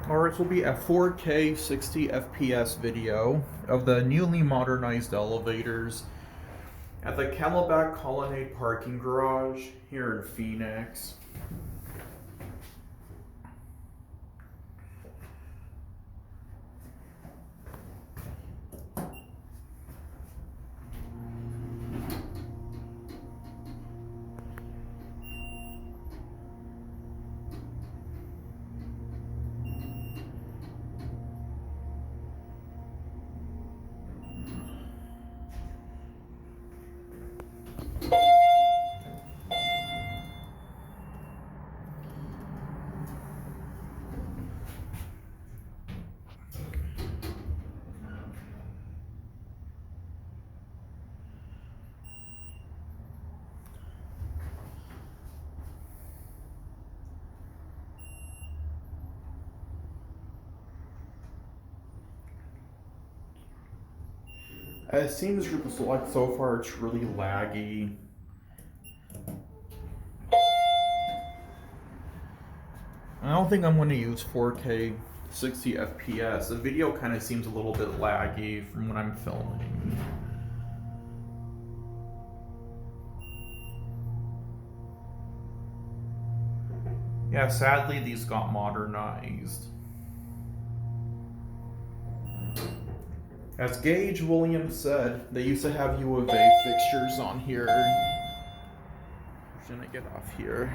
Alright, this will be a 4K 60 FPS video of the newly modernized elevators at the Camelback Colonnade parking garage here in Phoenix. It seems like so far it's really laggy. I don't think I'm going to use 4K 60 FPS. The video kind of seems a little bit laggy from when I'm filming. Yeah, sadly these got modernized. As Gage Williams said, they used to have U of A fixtures on here. Shouldn't I get off here?